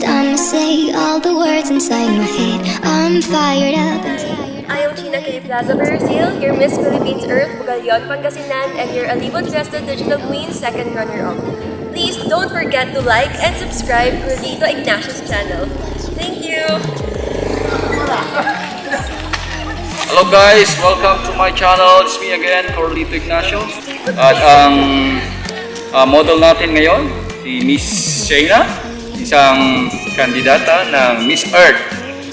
first, I'ma say all the words inside my head. I'm fired up and tired. I am Chynna Plaza Brazil, your Miss Philippines Earth, Bugallon, Pangasinan, and your Alibot-Rested Digital Queen second runner-up. Please don't forget to like and subscribe to Dito Ignacio's channel. Thank you! Hello guys! Welcome to my channel. It's me again, Corlito Ignacio. At ang model natin ngayon, si Miss Chynna, isang kandidata ng Miss Earth.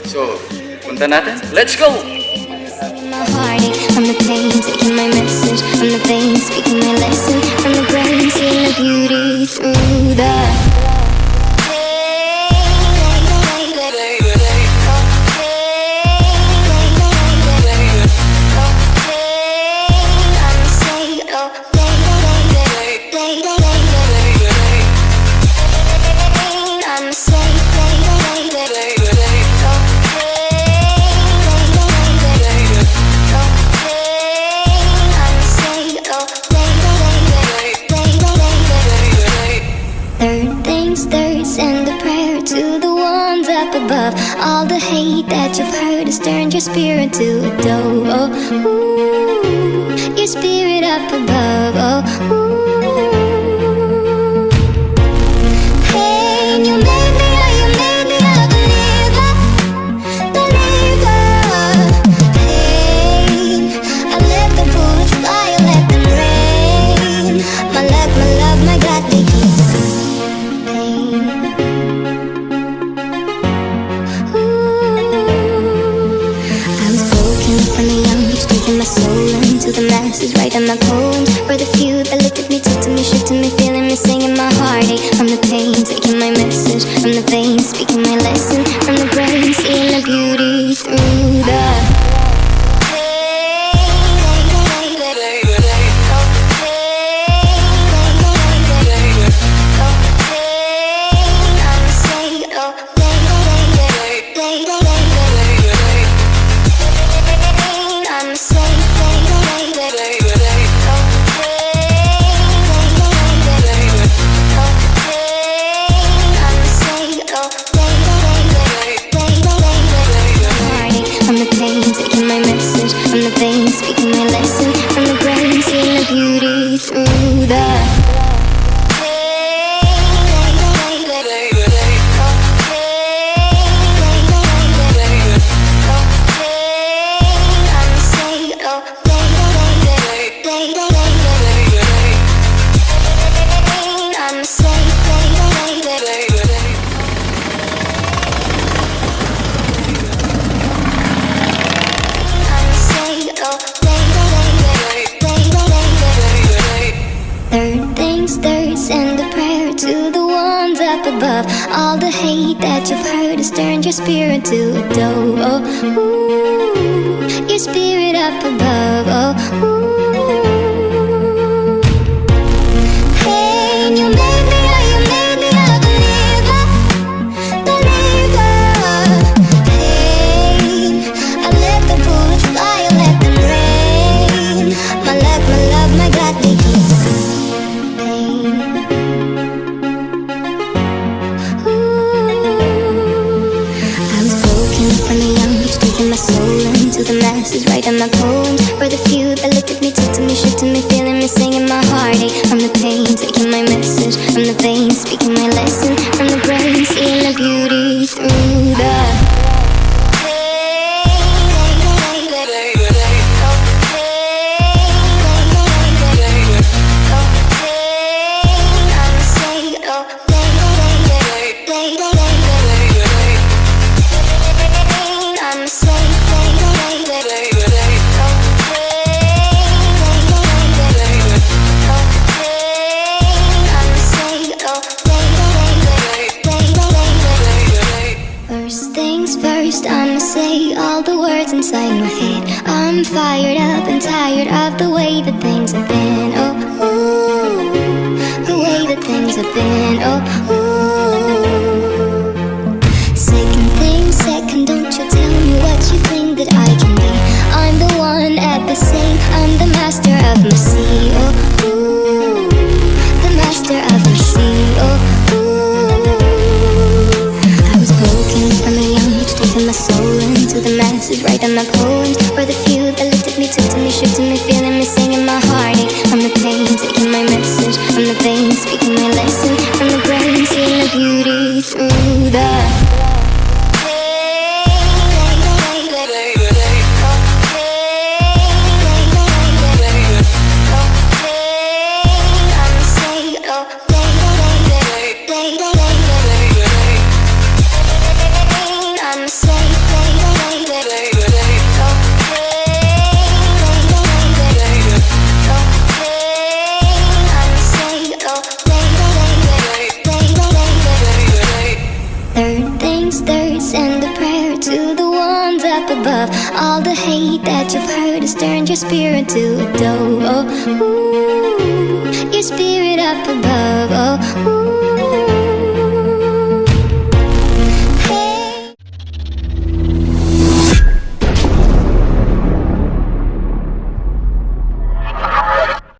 So, punta natin. Let's go! My heartache from the pain, taking my message from the veins, speaking my lesson from the brain, seeing the beauty through the above. All the hate that you've heard has turned your spirit to a dove. Oh, ooh, your spirit up above. Oh, ooh. Hey, you made me a believer, believer. Hey, I let the bullets fly, I let them rain. My luck, my love, my God, they keep pain. My soul into the masses, writing my poems for the few that looked at me, took to me, shook to me, feeling me, singing my heartache from the pain, taking my message from the veins, speaking my lesson from the brain, seeing the beauty through the speaking my lesson from the brain, seeing the beauty through the send a prayer to the ones up above. All the hate that you've heard has turned your spirit to a dove. Oh, ooh, your spirit up above. Oh, ooh. Hey, you made me a believer, believer. Hey, I let the bullets fly, I let them rain. My luck, my love, my God, they keep my soul into the masses, writing my poems for the few that looked at me, took to me, shook to me, feeling me, singing my heartache from the pain, taking my message from the veins, speaking my lesson from the brain, seeing the beauty through the I'ma say all the words inside my head. I'm fired up and tired of the way that things have been. Oh, ooh, the way that things have been. Oh, ooh. Second thing, second, don't you tell me what you think that I can be. I'm the one at the sea, I'm the master of my sea. Oh, ooh, the master of my sea. Oh, ooh. message, writing my poems for the few that looked at me, took to me, shook to me, feeling me, singing my heartache. From the pain, taking my message, from the veins, speaking my lesson, from the brain, seeing the beauty through the send a prayer to the ones up above. All the hate that you've heard has turned your spirit to a dove. Oh, ooh, your spirit up above.